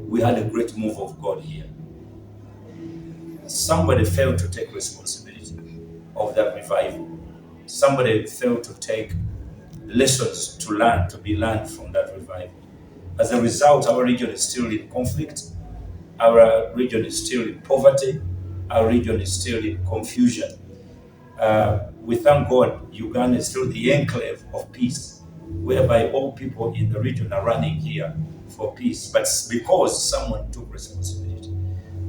we had a great move of God here. Somebody failed to take responsibility of that revival. Somebody failed to take lessons to be learned from that revival. As a result, our region is still in conflict. Our region is still in poverty. Our region is still in confusion. We thank God Uganda is still the enclave of peace, whereby all people in the region are running here for peace. But because someone took responsibility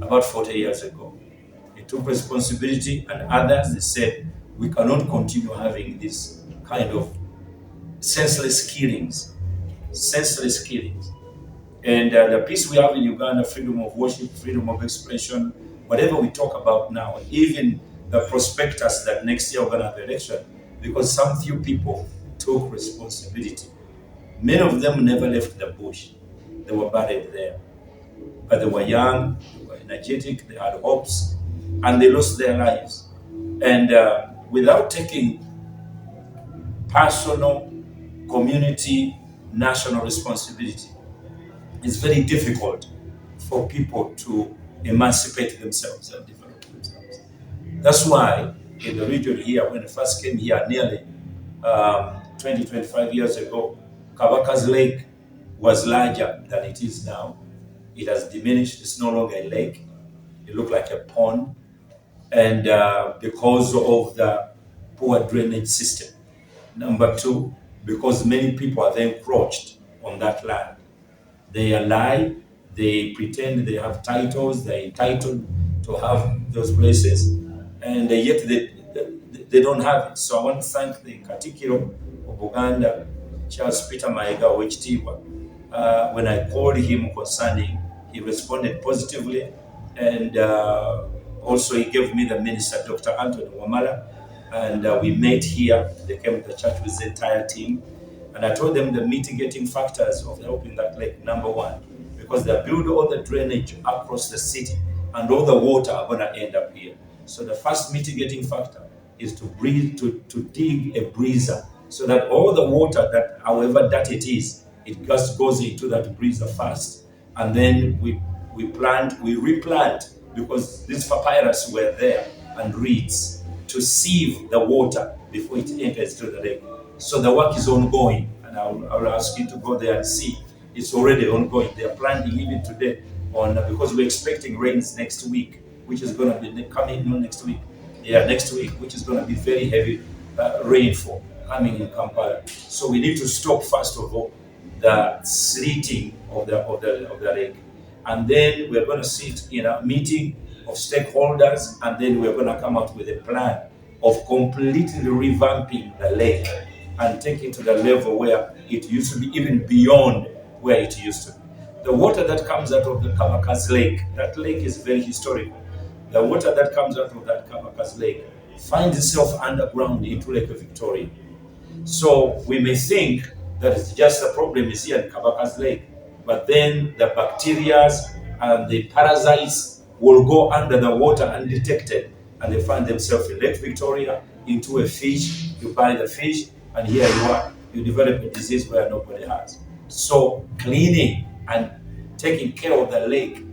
about 40 years ago, they took responsibility, and others, they said, we cannot continue having this kind of senseless killings. And the peace we have in Uganda, freedom of worship, freedom of expression, whatever we talk about now, even the prospectus that next year we're going to have election, because some few people took responsibility. Many of them never left the bush. They were buried there. But they were young, they were energetic, they had hopes, and they lost their lives. And without taking personal, community, national responsibility, it's very difficult for people to emancipate themselves and develop themselves. That's why in the region here, when I first came here nearly 20, 25 years ago, Kabaka's lake was larger than it is now. It has diminished. It's no longer a lake. It looked like a pond. And because of the poor drainage system. Number two, because many people are then encroached on that land. They lie, they pretend they have titles, they're entitled to have those places, and yet they don't have it. So I want to thank the Katikiro of Uganda, Charles Peter Maega Wechitiibwa. When I called him concerning, he responded positively, and also he gave me the minister, Dr. Anthony Wamala, and we met here. They came to the church with the entire team. And I told them the mitigating factors of helping that lake, number one, because they build all the drainage across the city and all the water are going to end up here. So the first mitigating factor is to dig a breezer so that all the water, that however dirty it is, it just goes into that breezer first. And then we replant, because these papyrus were there and reeds to sieve the water before it enters to the lake. So the work is ongoing, and I'll ask you to go there and see. It's already ongoing. They are planting even today because we're expecting rains next week, which is going to be coming next week. Yeah, next week, which is going to be very heavy rainfall coming in Kampala. So we need to stop first of all the slitting of the lake, and then we're going to sit in a meeting of stakeholders, and then we're going to come out with a plan of completely revamping the lake and take it to the level where it used to be, even beyond where it used to be. The water that comes out of the Kabaka's lake, that lake is very historical. The water that comes out of that Kabaka's lake finds itself underground into Lake Victoria. So we may think that it's just the problem is here in Kabaka's lake, but then the bacteria and the parasites will go under the water undetected, and they find themselves in Lake Victoria, into a fish. You buy the fish, and here you are. You develop a disease where nobody has. So cleaning and taking care of the lake